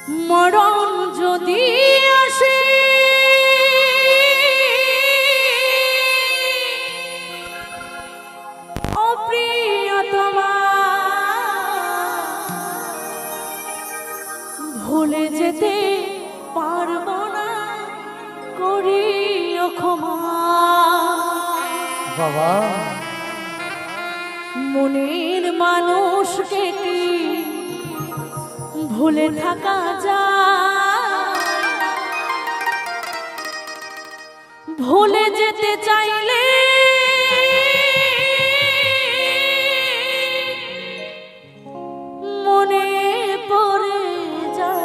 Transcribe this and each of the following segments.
মরণ যদি আসে অপ্রিয়তমা ভুলে যেতে পারবো না, করিও ক্ষমা। বাবা মনের মানুষকে কি ভুলে থাকা যায়? ভুলে যেতে চাইলে মনে পড়ে যায়।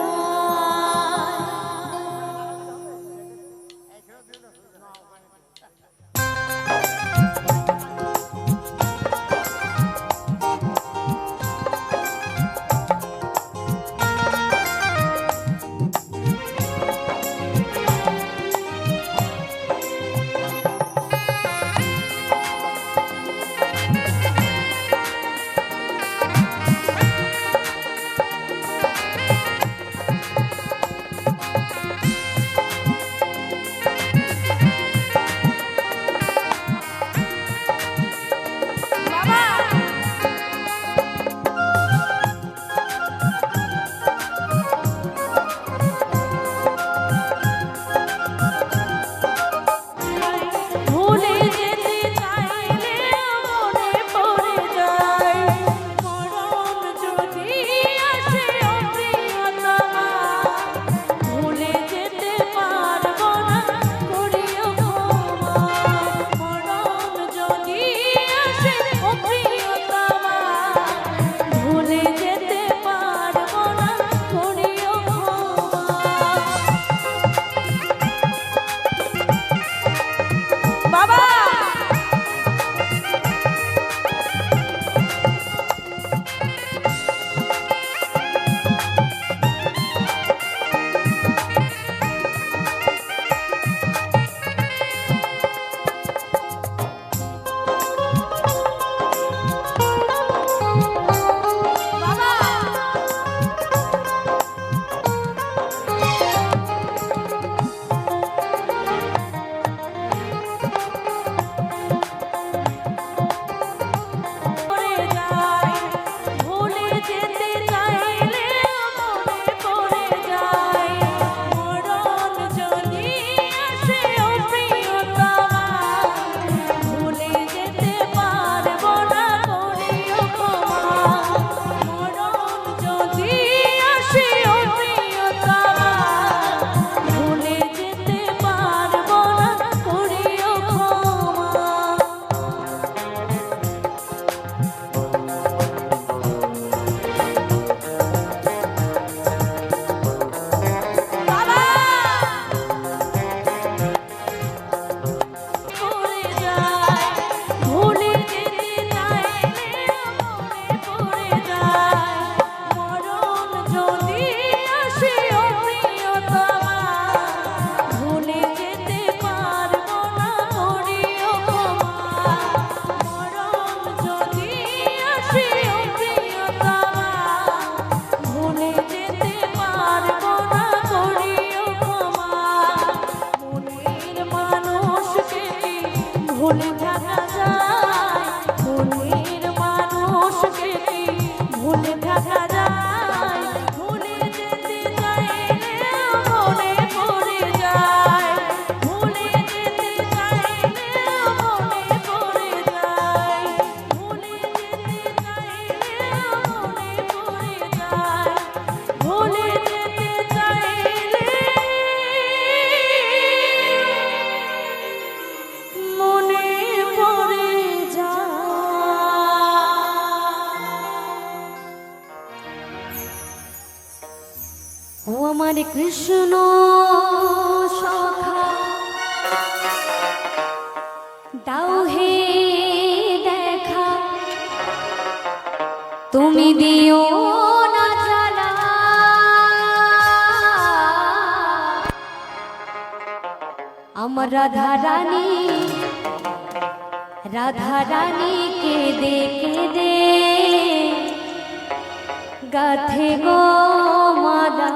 ভুলে থাকা যায়, মনের মানুষকে ভুলে থাকা যায়, ভুলে যেতে চাইলে মনে পড়ে যায়, ভুলে যেতে চাইলে মনে পড়ে যায়, ভুলে যেতে চাইলে মনে পড়ে যায়, ভুলে যেতে চাইলে মনে পড়ে যায়। ও আমার কৃষ্ণ সখা দাও হে দেখা, তুমি দিও না জানা, আমার রাধা রানী কেঁদে কেঁদে গাথে গো মালা।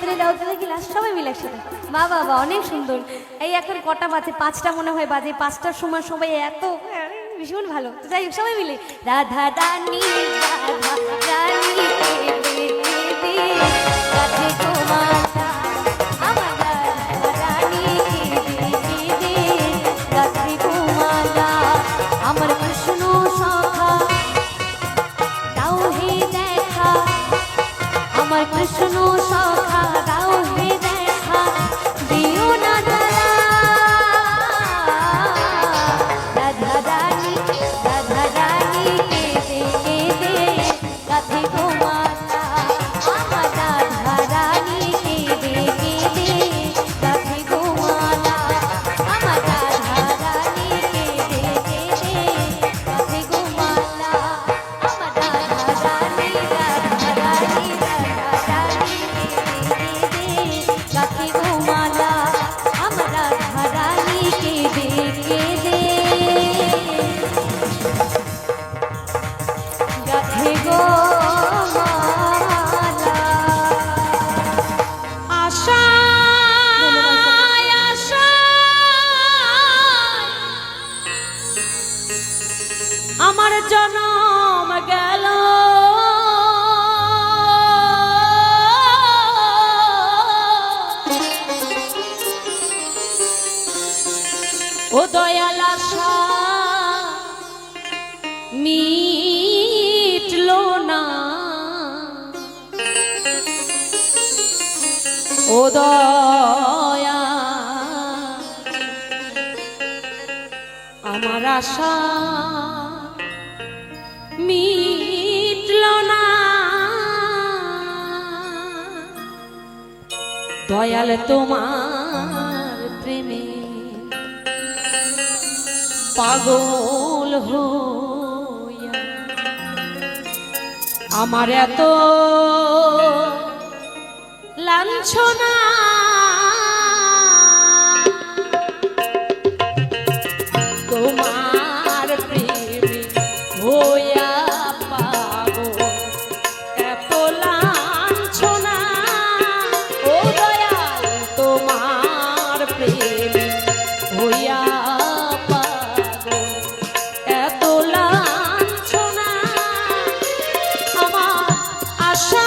তুলে দাও তুলে গিলাস সবাই মিলে একসাথে বাবা বাবা অনেক সুন্দর। এই এখন কটা বাজে 5টা মনে হয় বাজে 5টার সময় সবাই এত ভীষণ ভালো। তো যাই হোক সবাই মিলে রাধা রানী রাধা রানী কাছে তোমালা আমার রাধা রানী কাছে তোমালা আমার কৃষ্ণ সখা দাও হে দেখা আমার কৃষ্ণ সখা দাও হে দেখা দিও না জ্বালা রাধা রানী কেঁদে কেঁদে কাঁধে ঘুমালা আমার রাধা রানী কেঁদে কেঁদে কাঁধে ঘুমালা আমার রাধা রানী কেঁদে কেঁদে কাঁধে ঘুমালা আমার রাধা রানী কাকে ঘুমালা আমার রাধা রানী কেঁদে কেঁদে গাথে গো মালা। আশায় আশায় আমার জনম গেল ও দয়াল আশা মিটলো না ও দয়া আমার আশা মিটলো না দয়াল তোমার প্রেমে পাগল হইয়া আমার এত লাঞ্ছনা তোমার প্রেমে হইয়া পাগল এত লাঞ্ছনা ও দয়াল তোমার প্রেমে হইয়া আশা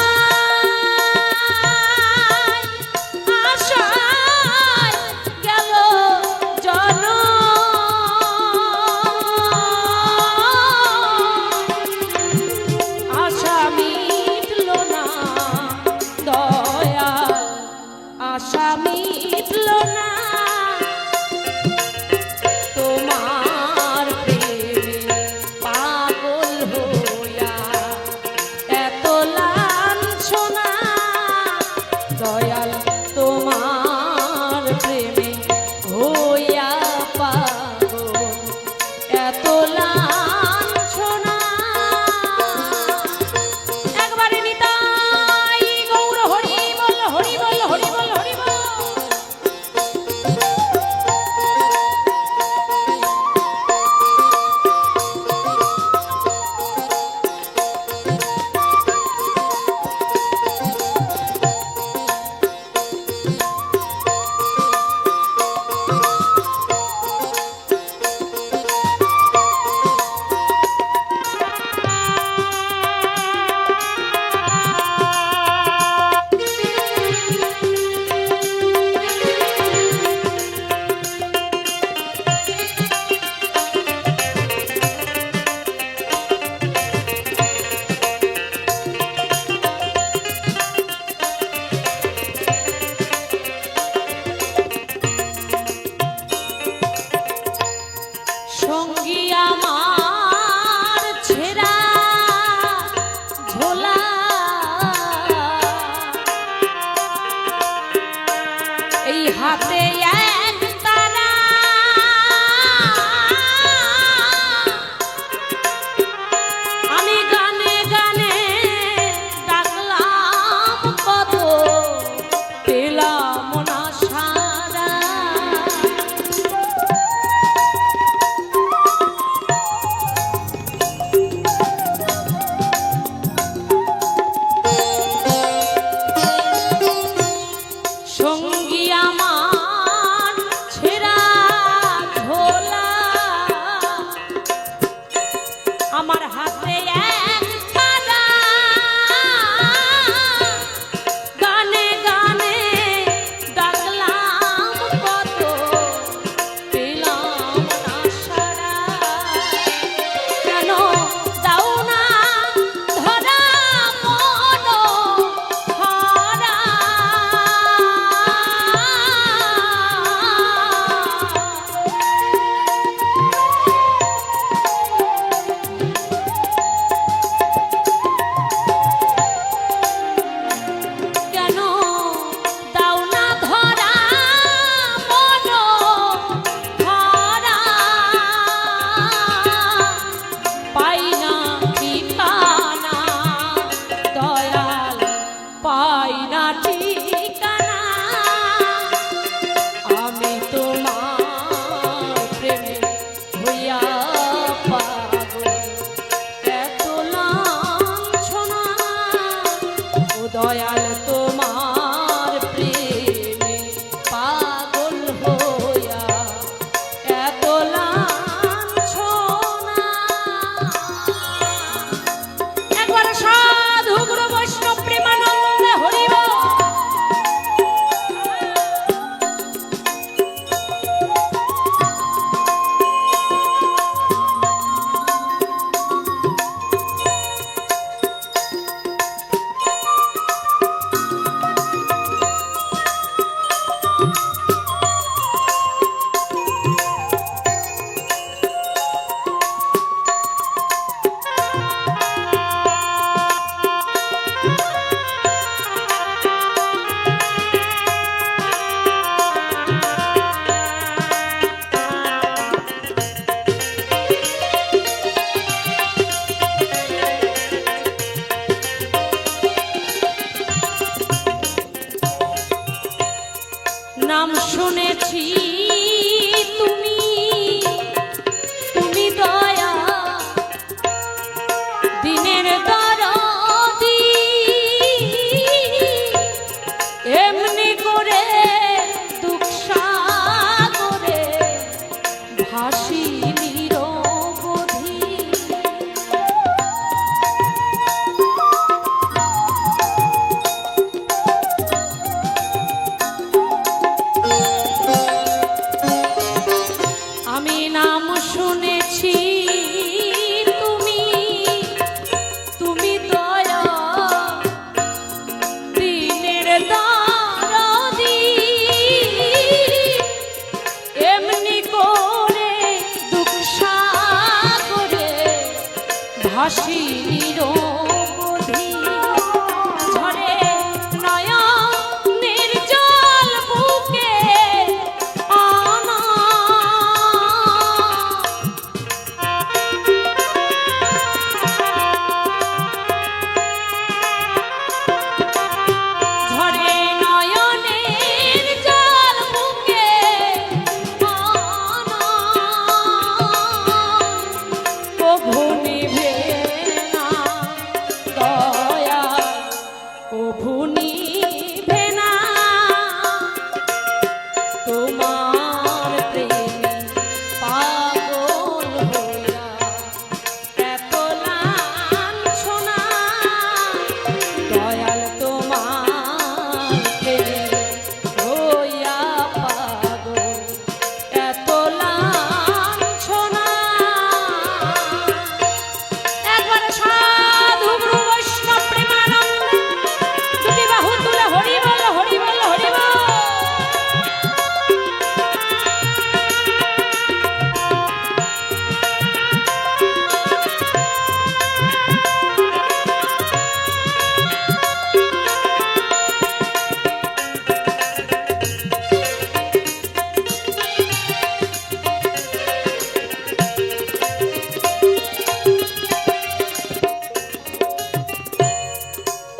হাসি নিরবধি। আমি নাম শুনেছি তুমি, তুমি দয়া দিনের দারদি, এমনি করে দুঃখ সাগরে ভাসি নিরবধি। ঝরে নয়নের জল বুকে আনা, ঝরে নয়নের জল বুকে আনা, কভু নিভে না দয়া, কভু নিভে না তোমার প্রেমে পাগল হইয়া। এত লাঞ্ছনা দয়াল তোমার প্রেমে হইয়া পাগল, এত লাঞ্ছনা। একবার সাধু গুরু বৈষ্ণব প্রেমানন্দে দুটি বাহু তুলে হরি বল হরি বল হরি বল।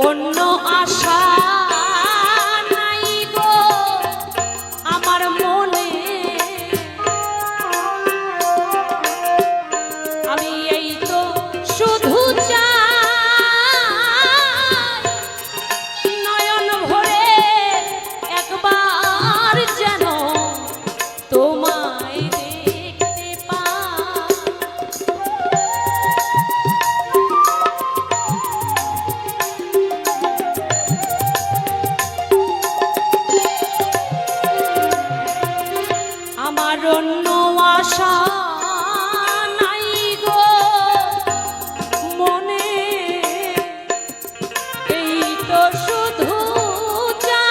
অন্য আশা নাই গো আমার মনে, আমি এই তো শুধু চাই নয়ন ভরে একবার যেন তোমায় দেখতে পাই। আমার অন্য আশা নাই গো মনে, এই তো শুধু চাই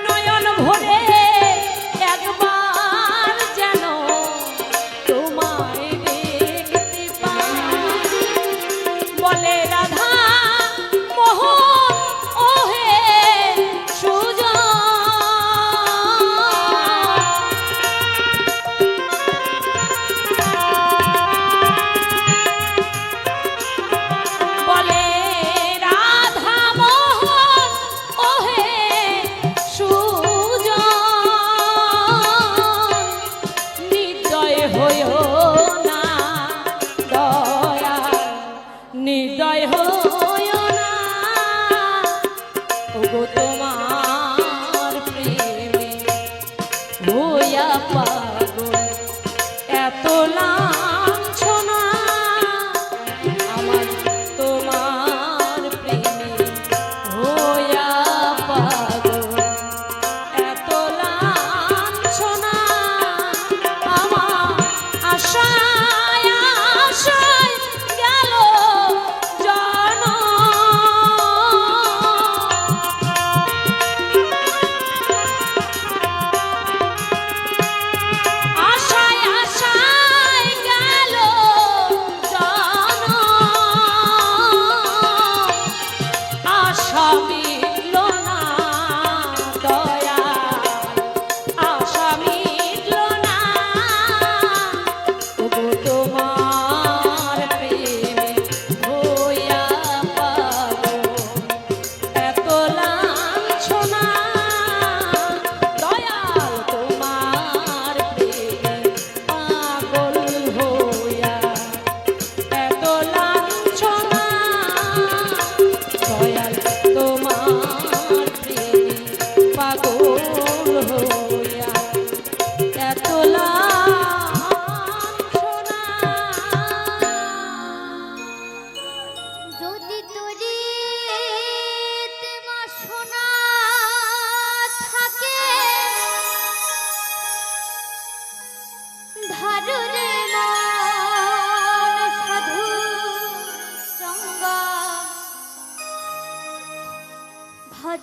নয়ন ভরে একবার যেন তোমায় দেখতে পাই। বলে রাধা মোহন ওহে সুজন, বলে রাধা মোহন ওহে সুজন, নির্দয় হইও না দয়াল, নির্দয় হইও না ওগো তোমার প্রেমে হইয়া পাগল, এত লাঞ্ছনা আমার তোমার প্রেমে হইয়া পাগল, এত লাঞ্ছনা আমার আশায় আশায় গেল জানো। আশায় আশায়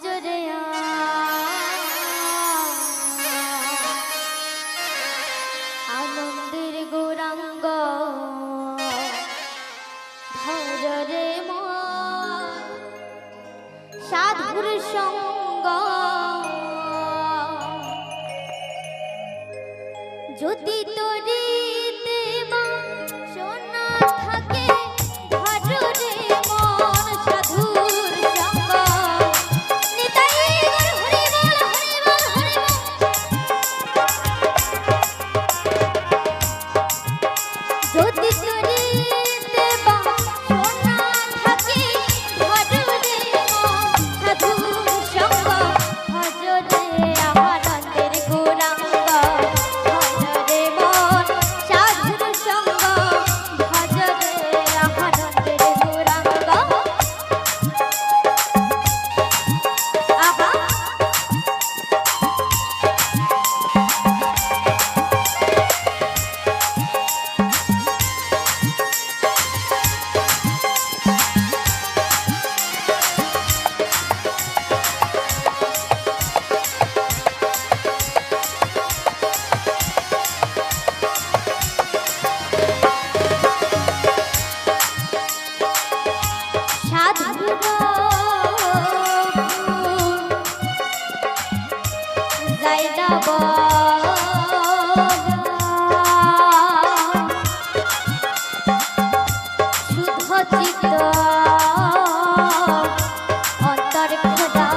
ভজরে আনন্দের গৌরাঙ্গ ভজরে সাধুর সঙ্গ যদি তোরে দেবা সোনা থাকে ভজরে মন সাধুর সঙ্গ নিতাই হরি বল হরি বল হরি বল যদি তোরে দেবা সোনা থাকে ভজরে মন সাধুর সঙ্গ ভজরে আনন্দের গৌরাঙ্গ ভজরে মন সাধুর সঙ্গ ভজরে আনন্দের গৌরাঙ্গ আহা সাধুর যাইনা শুদ্ধ চিত্ত অন্তর খোদা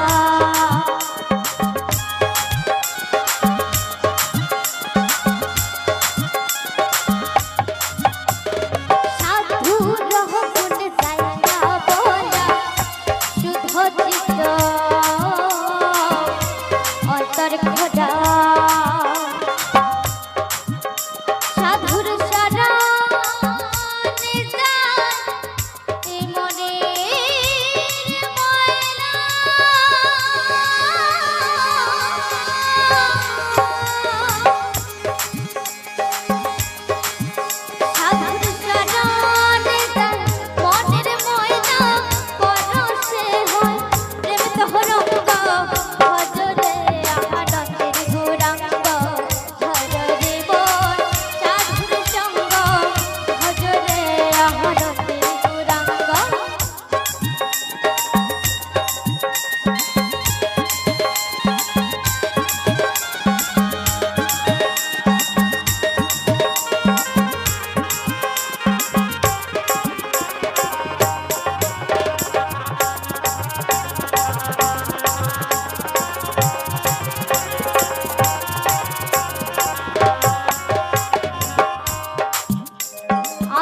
সাধুর গুণ যাইনা বলা শুদ্ধ চিত্ত অন্তর খোদা সাধুর সারা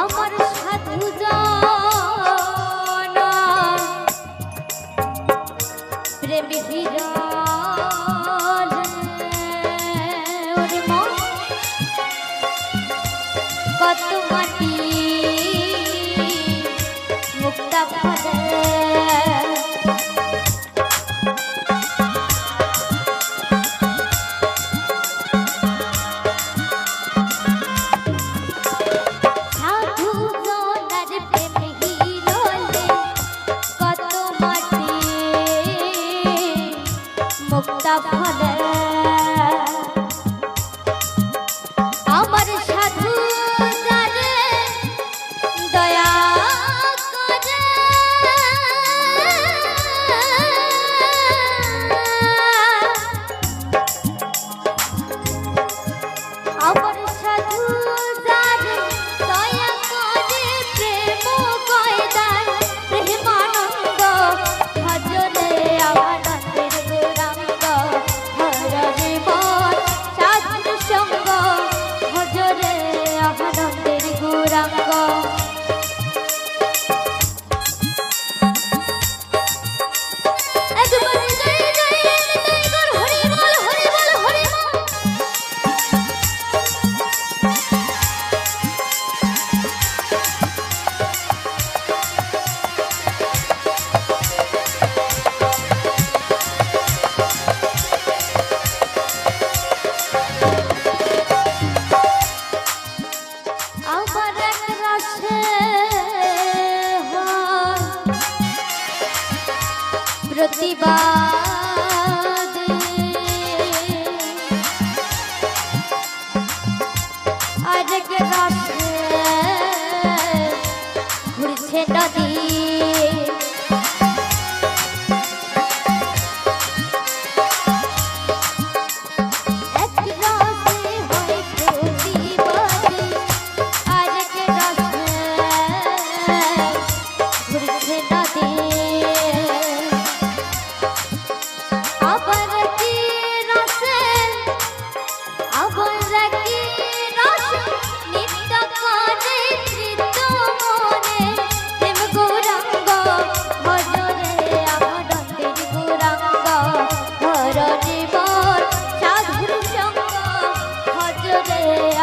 আমার সাধু জন প্রেম হিরণ ওরে মন কত মাটি মুক্তা ফলে সাধু জনার প্রেম হিরলে কত মাটি মুক্তা ফলে আমার সাধু জানে দয়া করে আমার সাধু জানে দয়া করে প্রেম কয়দার প্রেমানন্দ ভজরে আনন্দের গৌরাঙ্গ হরে মন সাধুর সঙ্গ ভজরে আনন্দের গৌরাঙ্গ একবারে জয় জয় নিতাই গৌর হরি বল হরি বল হরি বল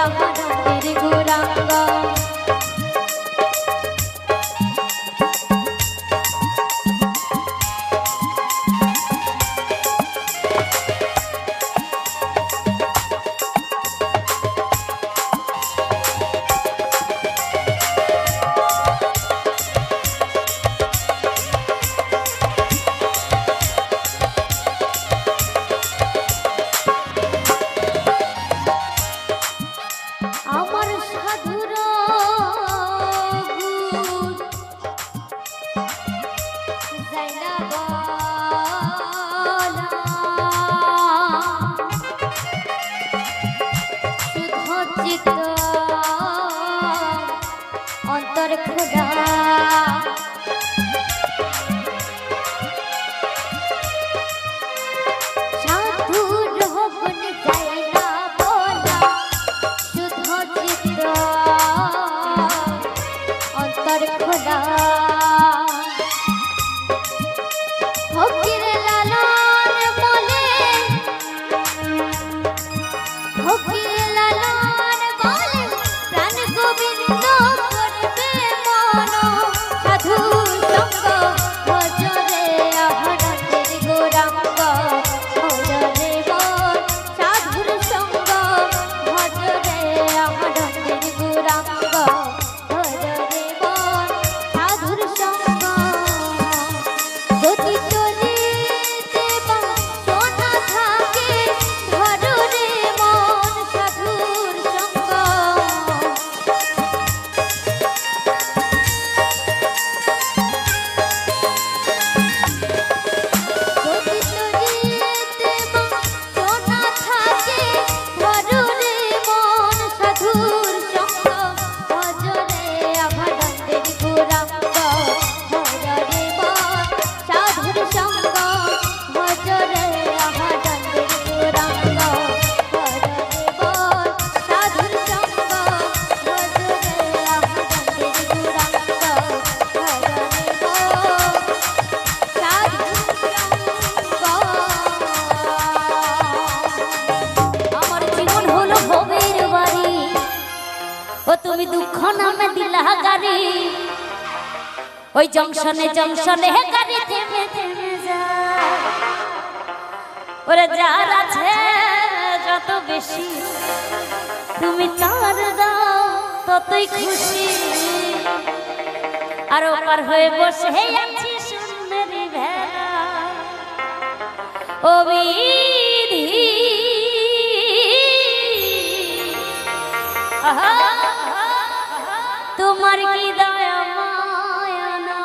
আনন্দের গৌরাঙ্গ। আমার সাধুর যাইনা বলা শুদ্ধ চিত্ত অন্তর খোদা সাধুর গুণ যাইনা বলা শুদ্ধ চিত্ত অন্তর খোদা ফকির লালন বলে ফকির লালন বলে প্রাণ গোবিন্দ করবে মন সাধু সঙ্গ ভজরে আনন্দের গৌরাঙ্গ ভজরে মন সাধুর সঙ্গ ভজরে আনন্দের গৌরাঙ্গ ভজরে মন সাধুর সঙ্গ যদি চলিতে বা শোনা থাকে ধররে মন সাধুর সঙ্গ যদি চলিতে বা শোনা থাকে ধররে মন সাধুর সঙ্গ ভজরে আনন্দের গৌরাঙ্গ ভজরে মন সাধুর সঙ্গ ভজরে আনন্দের গৌরাঙ্গ ভজরে মন সাধুর সঙ্গ ভজরে আনন্দের গৌরাঙ্গ ভজরে মন আমার জীবন হলো ভবের বাড়ি ও তুমি দুঃখ নামে দিলা গাড়ি ওই জংশনে জংশনে গাড়ি থেমে থেমে যায় ওরে যার আছে যত বেশি তুমি তার দাও ততই খুশি আর ওপার হয়ে বসে আছি সুন্দরী ভেলা ও বিধি আহা তোমার কি দয়া মায়া না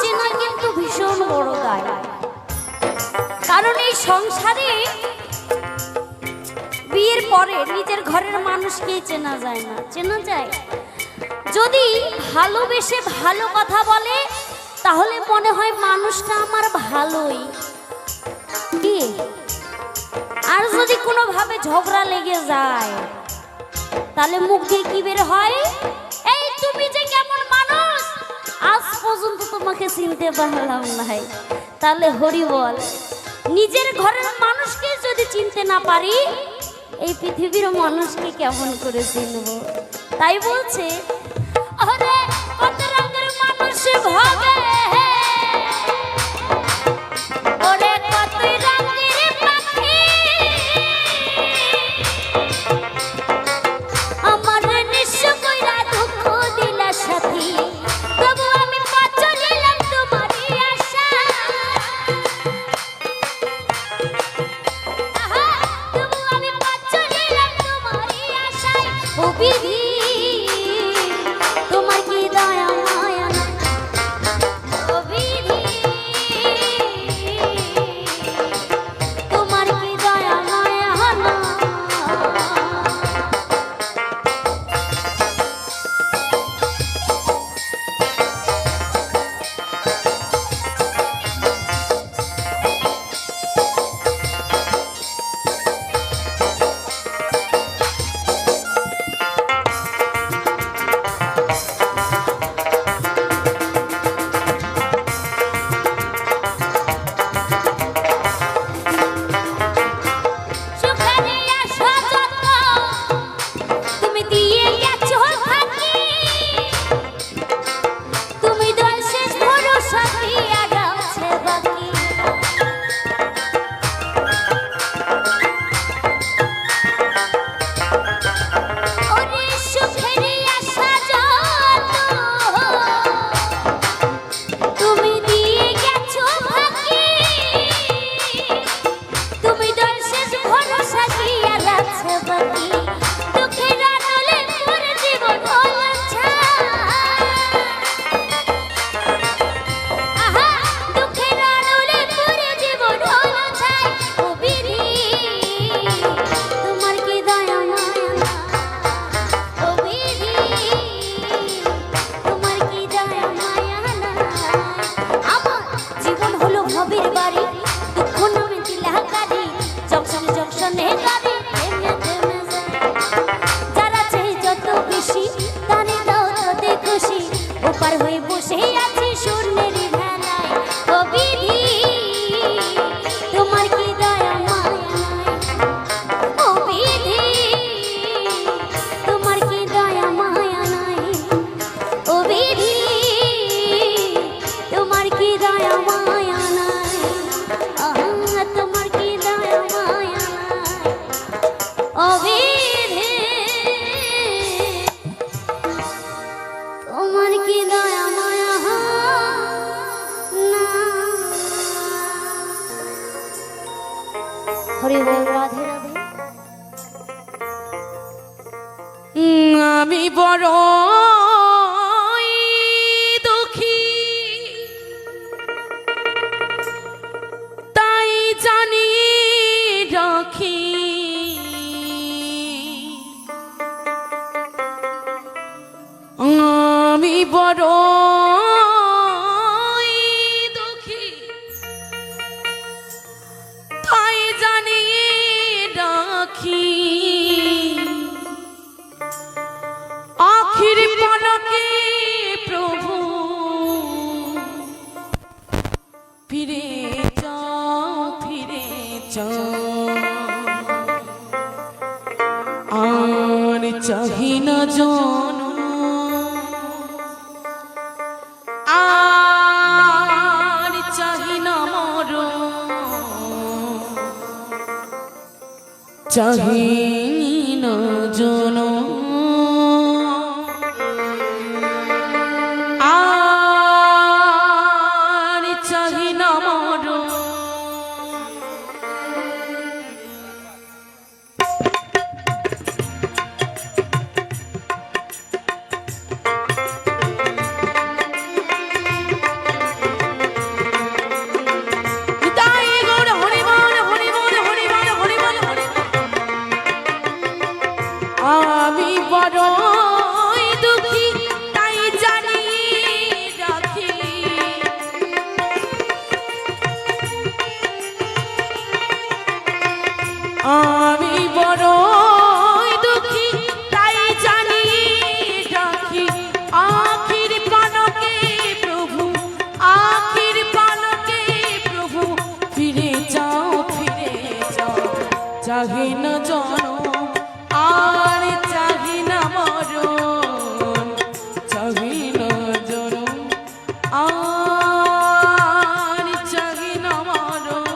চেনা কিন্তু ভীষণ বড় দায়, কারণ এই সংসারে বিয়ের পরে নিজের ঘরের মানুষকেই চেনা যায় না। চেনা যায় যদি ভালোবেসে ভালো কথা বলে, তাহলে মনে হয় মানুষটা আমার ভালোই, কি আর যদি কোনোভাবে ঝগড়া লেগে যায়, তাহলে মুখ দিয়ে কি বের হয়, এই তুমি যে কেমন মানুষ, আজ পর্যন্ত তোমাকে চিনতে পারলাম নাই। তাহলে হরি বল, নিজের ঘরের মানুষকে যদি চিনতে না পারি, এই পৃথিবীর মানুষকে কেমন করে চিনব? তাই বলছে, আরে কত রঙের মানুষ ভাবে, ওরে কত রঙের পাখি, আমার নিঃস্ব কইরা দুঃখ দিলা সাথী, তবু আমি পাচ্ছ নিলাম তোমারই আশা, তবু আমি পাচ্ছ নিলাম তোমারই আশায়। ও বিধি তোমার কি দয়া মায়া না, ও বিধি তোমার কি দয়া মায়া না। আমি বড় দুঃখী, তাই জানি রাখি আমি বড় দুঃখী, তাই জানি রাখি আখির পলকে প্রভু ফিরে যাও, ফিরে যাও, আর চাহি না জন, আর চাহি না মর, চাহি না জন, চাহি না জনম আর চাহি না মরণ, চাহি না জনম আর চাহি না মরণ।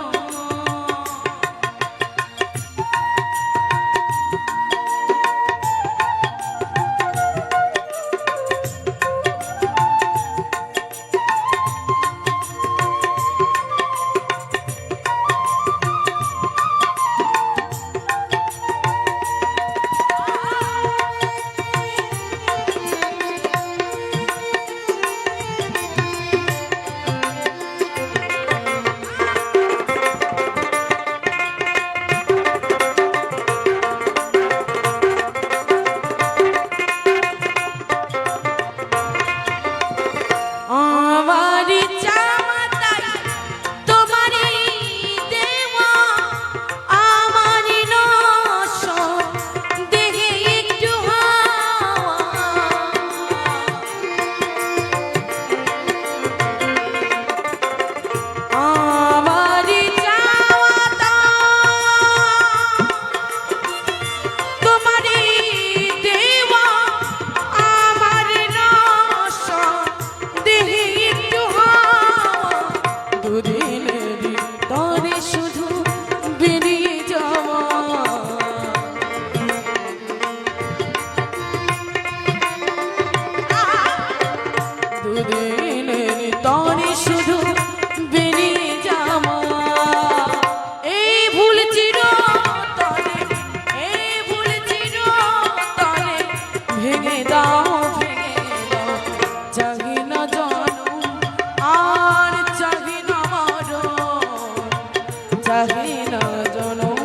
চাহি না জনম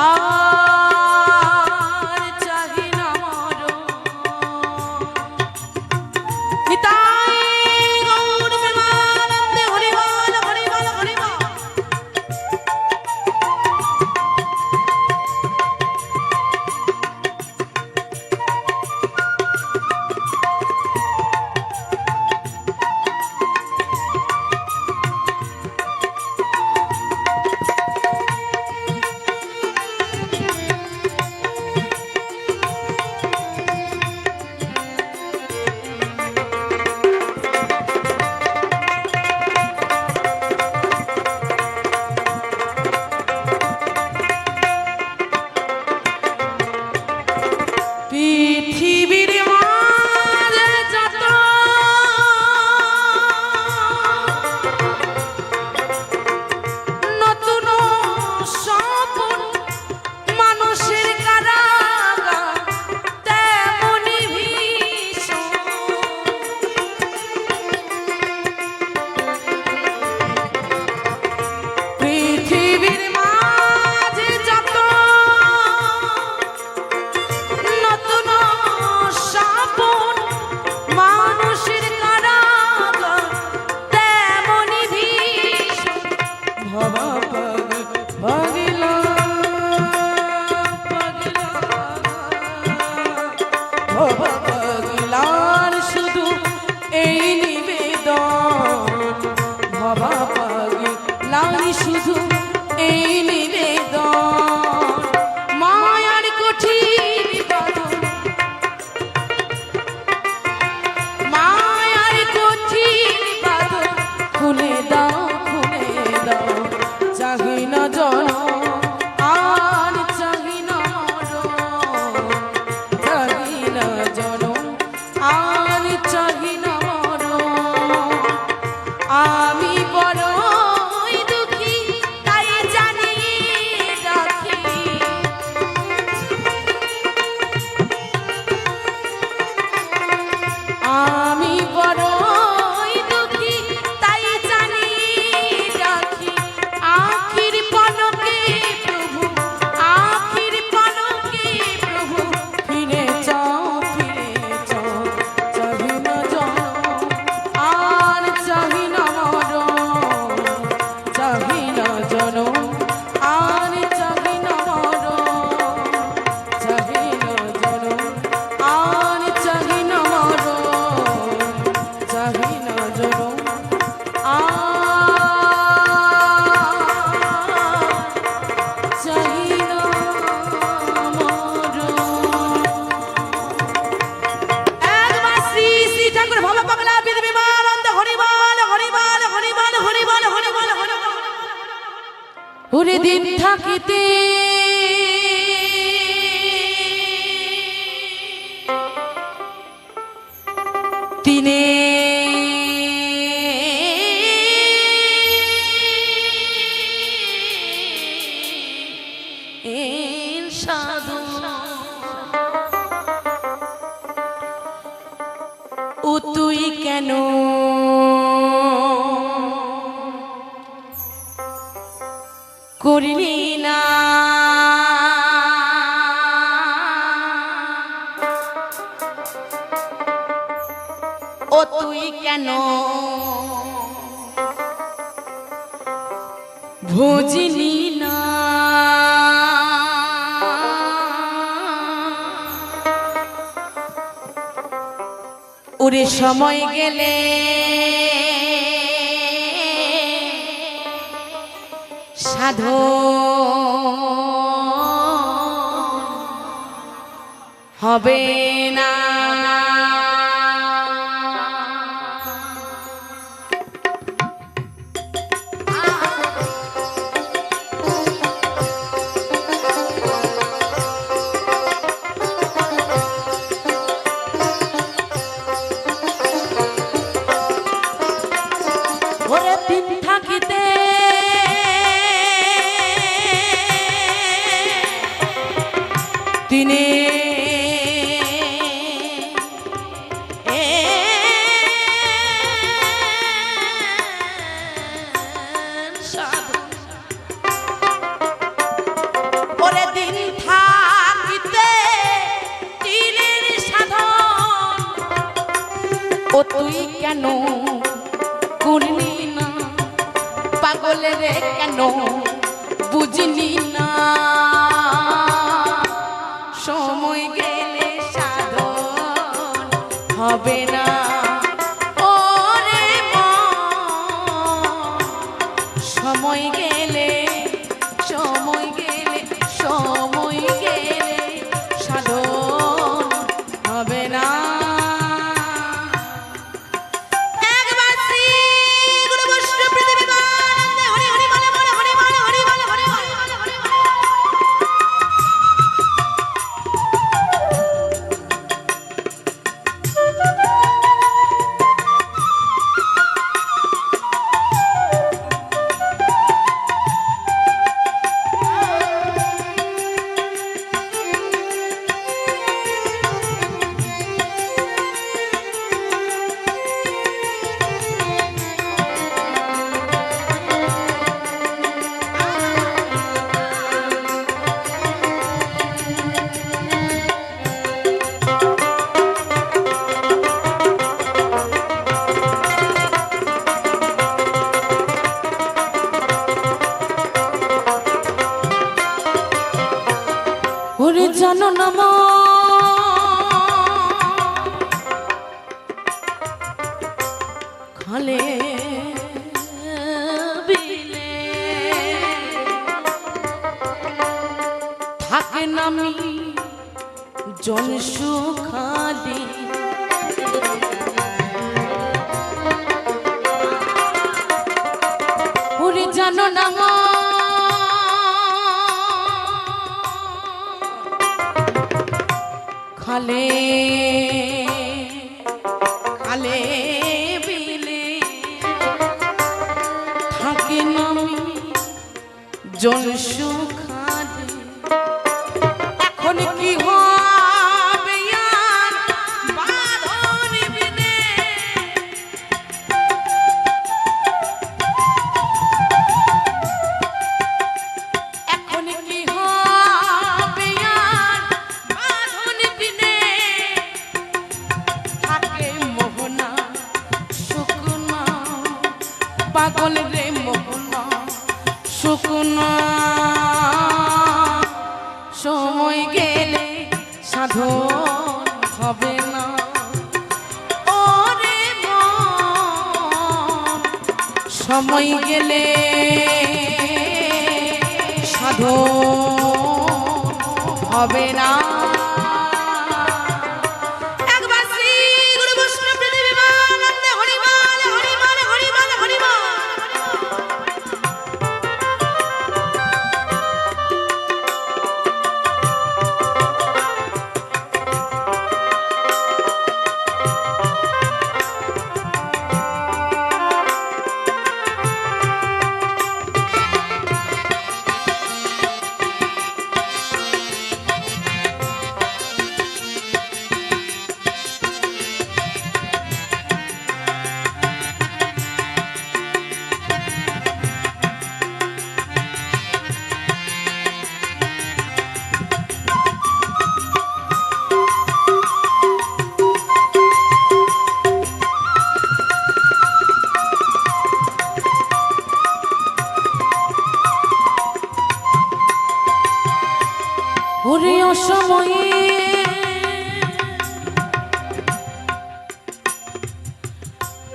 আর চাহি না মরণ। নিতাই গৌর প্রেমানন্দে হরি বল হরি বল হরি বল। পৃথিবীর মাঝে যত নতুন স্বপন মানুষের কারাগার তেমনি ভীষণ। পৃথিবীর মাঝে যত নতুন স্বপন মানুষের কারাগার তেমনি ভীষণ। ভবা পাগলা পাগলা ভবা পাগলার শুধু এই নিবেদন, ভবা পাগলার শুধু এই নিবেদন। মায়ার কঠিন বাঁধন, মায়ার কঠিন বাঁধন খুলে দাও খুলে দাও। চাহি না জনম আর চাহি না মরণ, চাহি না জনম আর চাহি না মরণ। আমি বড়ই দুঃখী তাই জানিয়ে রাখি, আমি বড়ই দুঃখী তাই জানিয়ে রাখি। আখির পলকে প্রভু, আখির পলকে প্রভু ফিরে যাও ফিরে যাও। চাহি না জনম আর চাহি না মরণ, ওরে দিন থাকিতে তিনে সাধু ও তুই কেন করলি না ও তুই কেন ভোজলি না ওরে সময় গেলে সাধু হবে না ওরে দিন থাকিতে দিনে সাধু ওরে দিন থাকিতে দিনের সাধন ও তুই কেন করলি না পাগল রে কেন বুঝলি না সময় গেলে সাধন হবে না ওরে মন সময় গেলে সময় গেলে সময় গেলে সাধন হবে না ওরে জানো না মা খালে বিলে থাকে নামি জন সুখালি ওরে জানো না মা খালে খালে বিলে থাকে নামি জন সুখালি এখন কি হবে আর বাঁধন বিনে এখন কি হবে আর বাঁধন বিনে থাকে মোহনা শুকনা পাগল রে মোহনা শুকনা সময় গেলে সাধন হবে না ওরে মন সময় গেলে সাধন হবে না একবার শ্রী গুরু বৈষ্ণব প্রীতিবিমানন্দে হরিবল হরিবল হরিবল হরিবল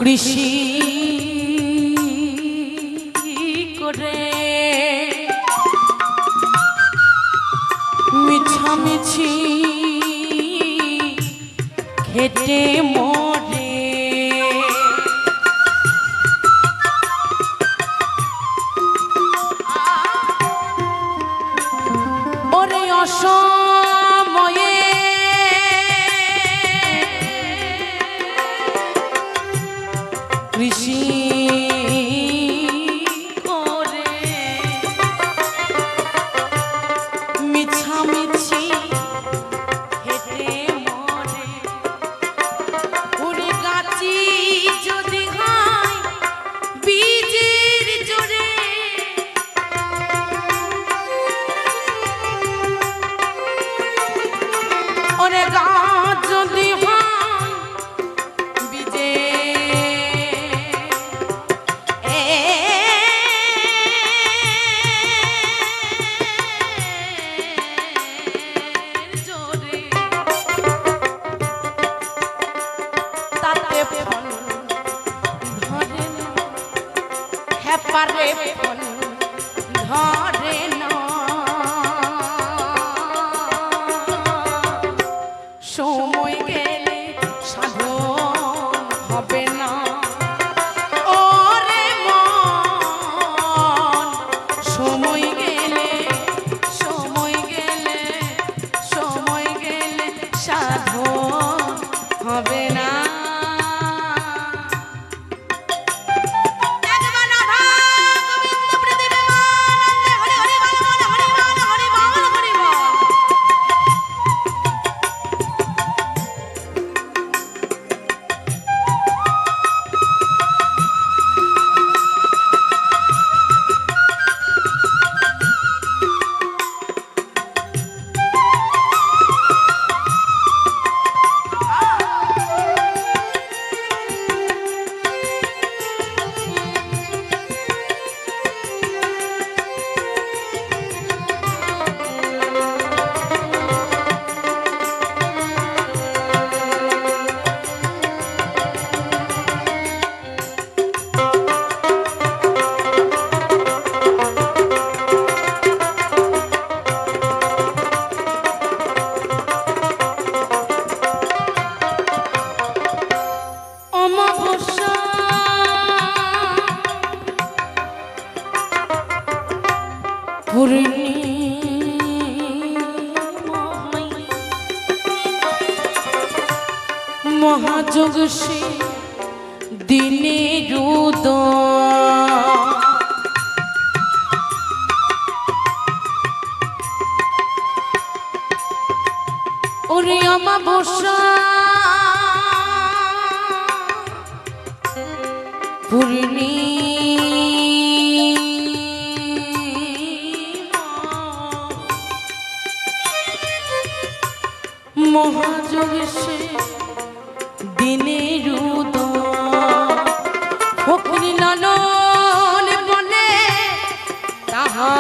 কৃষি করে মিছামিছি খেটে মরে ওরে অসময়ে কৃষি করে মিছামিছি হেঁটে মরে উড়ে গাছি যদি হয় বীজের জোরে ওরে গাছ যদি হয় বীজে জোরে তাতে ফল ধরে না হ্যাপারে ফল ধরে না সময় গেলে সাধন হবে না ওরে মন সময় গেলে সাধন হবে না মহাযোগ সে দিনে রুদ ওরে অমাবস্যা মহাযোগ সে দিনের ফকরি লালন বলে তাহা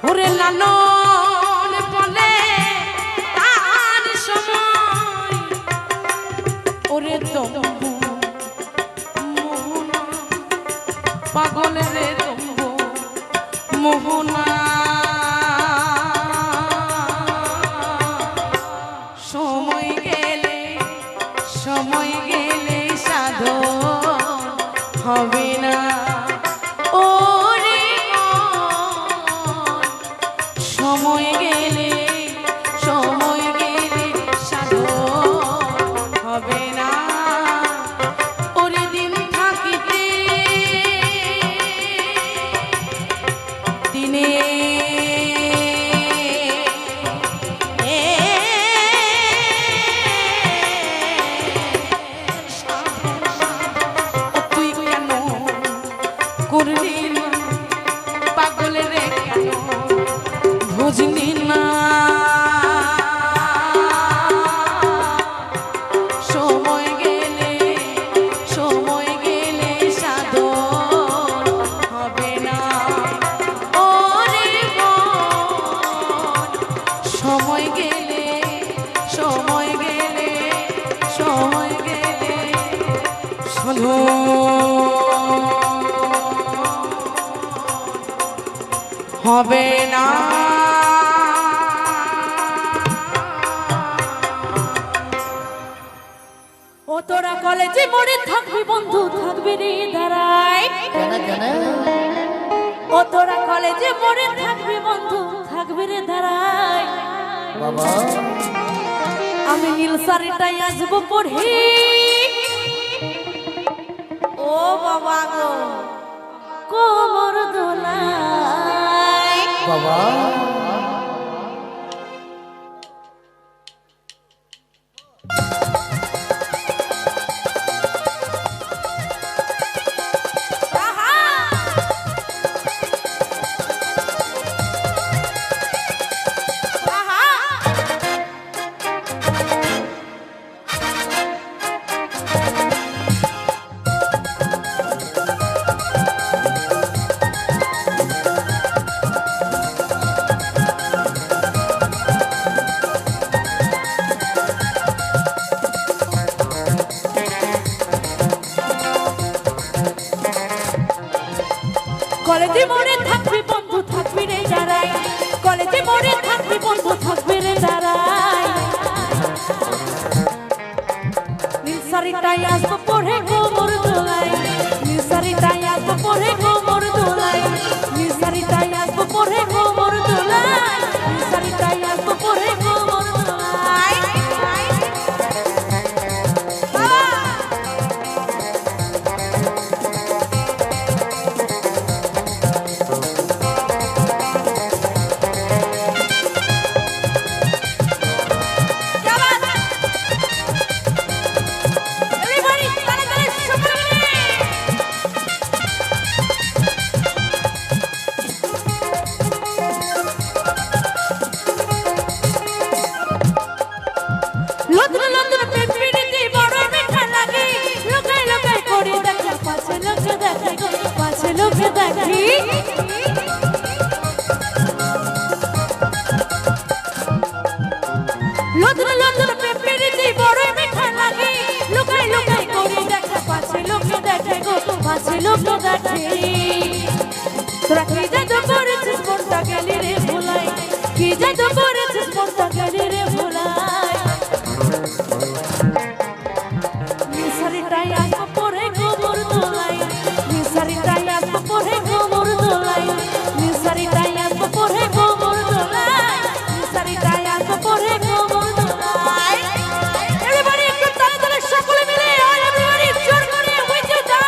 ওরে লালন বলে তার সময় ওরে তবু মোহনা পাগল রে তবু মোহনা সময় গেলে সাধন হবে না ওরে সময় গেলে সাধন হবে না ওরে দিন থাকিতে দিনে তুই কেন করলি না পাগল রে কেন বুঝলি না সময় গেলে সাধন হবে না বন্ধু হবে না ও তোরা কলেজে মোড়ে থাকবি বন্ধু থাকবি রে দাঁড়াই কেন কেন ও তোরা কলেজে মোড়ে থাকবি বন্ধু থাকবি রে দাঁড়াই বাবা আমি নীল শাড়িটাই আসবো পড়ি ও বাবা গো কোমর দোলাই বাবা কলেজে মোড়ে থাকবি বন্ধু থাকবি রে দাঁড়াই কলেজে মোড়ে থাকবি বন্ধু থাকবি রে দাঁড়াই নীল শাড়িটাই আসবো পরে কোমর দোলাই নীল শাড়িটাই আসবো পরে কোমর দোলাই নীল শাড়িটাই আসবো পরে কোমর দোলাই নীল শাড়িটাই আসবো পরে কোমর দোলাই লদর লদর পেপড়িতে বড় মিঠা লাগে লোকাই লোকাই করে দেখে পাছে লোকে দেখে পাছে লোকে দেখি লদর লদর পেপড়িতে বড় মিঠা লাগে লোকাই লোকাই করে দেখে পাছে লোকে দেখে পাছে লোকে দেখে তোরা কি জাদু করেছিস মনটা গেলি রে ভুলাই কি জাদু করেছিস মনটা গেলি রে ভুলাই নিসারিটাই আসবো পরে গোবর দোলাই নিসারিটাই আসবো পরে গোবর দোলাই নিসারিটাই আসবো পরে গোবর দোলাই নিসারিটাই আসবো পরে গোবর দোলাই এবারে একটু তালে তালে সকলে মিলে আর এবারে জোর করে উঠে দাও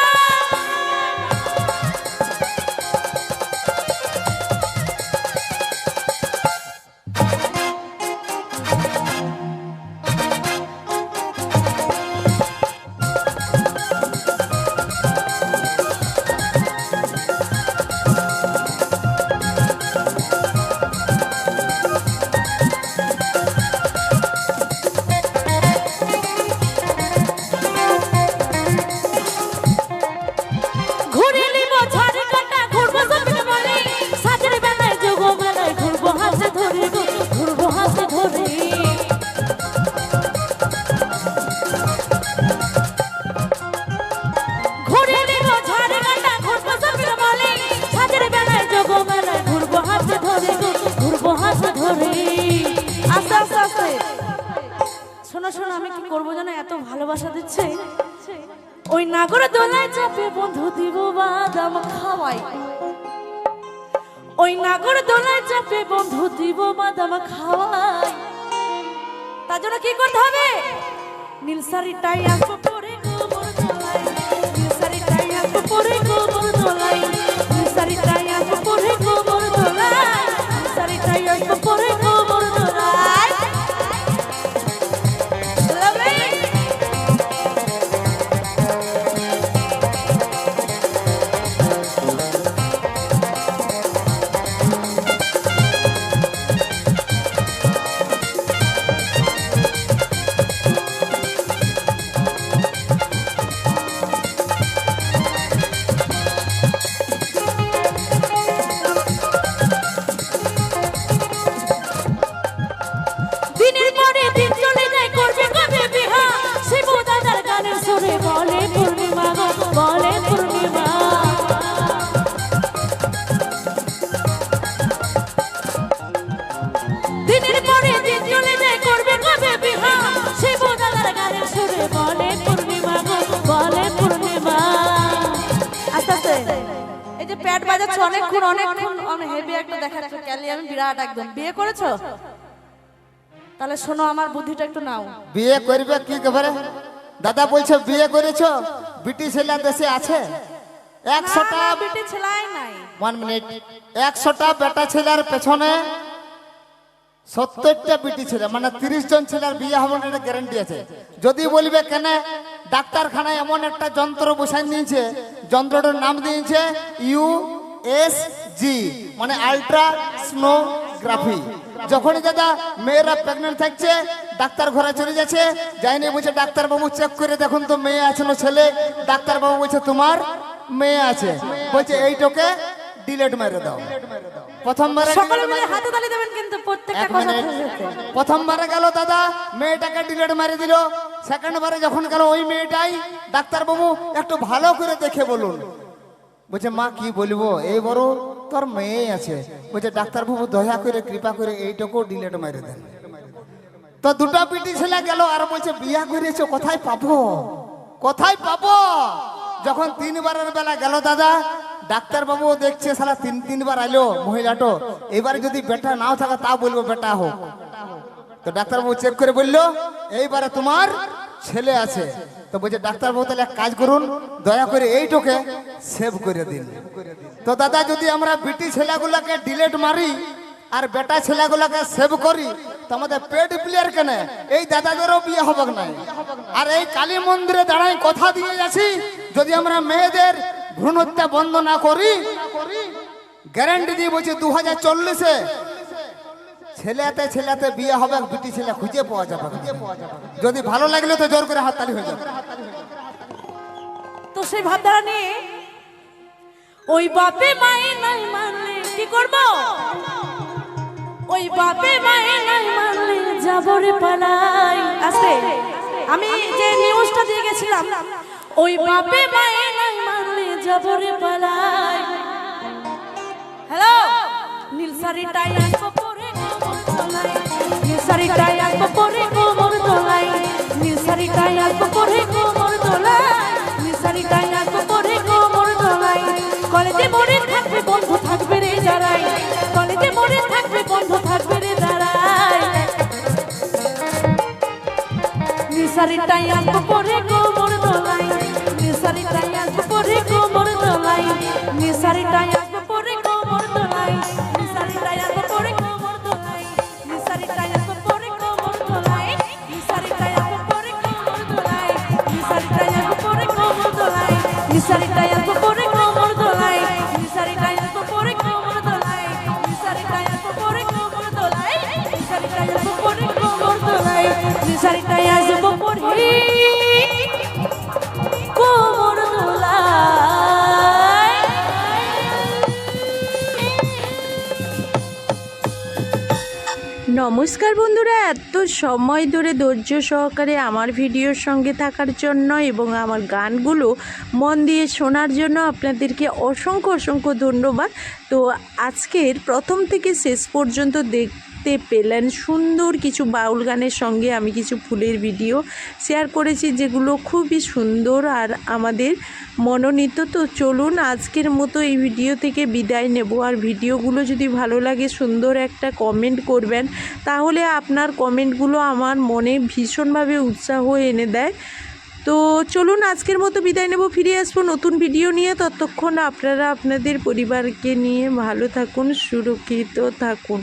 ঘুরে নিব ঝাড় কাটা ঘুরবো সপিং মলে সাজের বেলায় যোগ বেলায় ঘুরবো হাতে ধরে ঘুরবো হাতে ধরে ঘুরে নিব ঝাড় কাটা ঘুরবো সপিং মলে সাজের বেলায় যোগ বেলায় ঘুরবো হাতে ধরে ঘুরবো হাতে ধরে আস্তে আস্তে আস্তে শোনো শোনো আমি কি করবো জানো এত ভালোবাসা দিচ্ছে ওই নাগর দোলায় চাপে বন্ধু দিব বাদাম খাওয়াই ওই নাগর দোলায় চাপে বন্ধু দিব বাদাম খাওয়াই তার জন্য কি করতে হবে নীল শাড়িটাই আসবো পরে গোবর দোলাই নীল শাড়িটাই আসবো পরে গোবর দোলাই নীল শাড়িটাই আসবো পরে গোবর দোলাই নীল শাড়িটাই আসবো পরে গোবর দোলাই বাজাচ্ছ অনেকক্ষণ হেভি একটা দেখাচ্ছ ক্যালিয়াম বিরাট একদম। বিয়ে করেছো? তাহলে শোনো আমার বুদ্ধিটা একটু নাও। বিয়ে করবে কি করে দাদা? বলছে বিয়ে করেছো, বিটি ছেলে দেশে আছে 100টা বিটি ছেলাই নাই। 1 মিনিট, 100টা বেটা ছেলের পেছনে 70টা বিটি ছেলে, মানে 30 জন ছেলের বিয়ে হবে না, এটা গ্যারান্টি আছে। যদি বলবে কেন, ডাক্তারখানায় এমন একটা যন্ত্র বসাই নিয়েছে, যন্ত্রটার নাম দিয়েছে USG, মানে আল্ট্রা সোনোগ্রাফি। যখনই দাদা মেয়েরা প্রেগনেন্ট থাকছে, ডাক্তার ঘরে চলে যাচ্ছে, যায়নি বলছে ডাক্তারবাবু চেক করে দেখুন তো মেয়ে আছে না ছেলে। ডাক্তারবাবু বলছে তোমার মেয়ে আছে, বলছে এইটাকে ডিলেট মেরে দাও। প্রথমবারে সকলে মিলে হাতে তালি দেবেন কিন্তু প্রত্যেকটা কথা বুঝতে। প্রথমবারে গেল দাদা মেয়েটাকে ডিলেট মেরে দিল। সেকেন্ডবারে যখন গেল ওই মেয়েটাই, ডাক্তারবাবু একটু ভালো করে দেখে বলুন। বলছে মা কি বলবো, এই বড় তোর মেয়ে আছে। বলছে ডাক্তারবাবু দয়া করে কৃপা করে এইটাকেও ডিলেট মেরে দেন। তো দুটা পিটি ছেলে গেল আর বলছে বিয়া করেছো, কোথায় পাবো কোথায় পাবো? যখন 3বারের বেলা গেল দাদা, ডাক্তারবাবু দেখছে সালা 3বার আইলো মহিলাটো, এবারে যদি বেটা নাও থাকে তা বলবো বেটা হোক। তো ডাক্তারবাবু চেক করে বললো এইবারে তোমার ছেলে আছে। তো বলছে ডাক্তারবাবু তাহলে এক কাজ করুন, দয়া করে এইটাকে সেভ করে দিন। তো দাদা যদি আমরা বিটি ছেলেগুলাকে ডিলেট মারি আর বেটা ছেলেগুলাকে সেভ করি, তো আমাদের পেট প্লেয়ার কেন এই দাদাদেরও বিয়ে হবে না। আর এই কালী মন্দিরে দাঁড়াই কথা দিয়ে যাচ্ছি, যদি আমরা মেয়েদের ভ্রূণহত্যা বন্ধ না করি, গ্যারান্টি দিয়ে বলছি 2040-এ ছেলেতে বিয়ে হবে, বিটি ছেলে খুঁজে পাওয়া যাবে। যদি ভালো লাগলে তো জোর করে হাততালি হয়ে যাবে। তো সেই ভাবধারা নিয়ে ওই বাপে মায়ে নাই মানলে কি করব? ওই বাপে মায়ে নাই মানলে যাবরে পালাই। আছে আমি যে নিউজটা দিয়ে গেছিলাম, ওই বাপে মায়ে নাই মানলে যাবরে পালাই। হ্যালো, নীলসারি টাই আসবো পরে কোমর দোলাই, নীলসারি টাই আসবো পরে কোমর দোলাই, নীলসারি টাই আসবো পরে কোমর দোলাই, নীলসারি টাই আসবো পরে কোমর দোলাই। কলেজে মরে থাকবে বন্ধু থাকবে রে যারাই, কলেজে মরে থাকবে বন্ধু থাকবে রে যারাই। নীলসারি টাই আসবো পরে কোমর দোলাই, নীলসারি টাই আসবো পরে কোমর দোলাই, নীলসারি টাই আসবো পরে কোমর দোলাই, নীলসারি টাই আসবো পরে কোমর দোলাই, নীলসারি টাই আসবো পরে কোমর দোলাই, নীলসারি টাই আসবো পরে কোমর দোলাই, নীলসারি টাই আসবো পরে কোমর দোলাই, নীলসারি টাই আসবো পরে কোমর দোলাই, নীলসারি টাই আসবো পরে কোমর দোলাই, নীলসারি টাই আসবো পরে কোমর দোলাই, নীলসারি টাই আসবো পরে কোমর দোলাই, নীলসারি টাই আসবো পরে কোমর দোলাই। নমস্কার বন্ধুরা, এত সময় ধরে ধৈর্য সহকারে আমার ভিডিওর সঙ্গে থাকার জন্য এবং আমার গানগুলো মন দিয়ে শোনার জন্য আপনাদেরকে অসংখ্য ধন্যবাদ। তো আজকের প্রথম থেকে শেষ পর্যন্ত দেখতে পেলেন সুন্দর কিছু বাউল গানের সঙ্গে আমি কিছু ফুলের ভিডিও শেয়ার করেছি, যেগুলো খুবই সুন্দর আর আমাদের মনোনীত। তো চলুন আজকের মতো এই ভিডিও থেকে বিদায় নেব। আর ভিডিওগুলো যদি ভালো লাগে সুন্দর একটা কমেন্ট করবেন, তাহলে আপনার কমেন্টগুলো আমার মনে ভীষণভাবে উৎসাহ এনে দেয়। তো চলুন আজকের মতো বিদায় নেব, ফিরে আসবো নতুন ভিডিও নিয়ে। ততক্ষণ আপনারা আপনাদের পরিবারকে নিয়ে ভালো থাকুন, সুরক্ষিত থাকুন।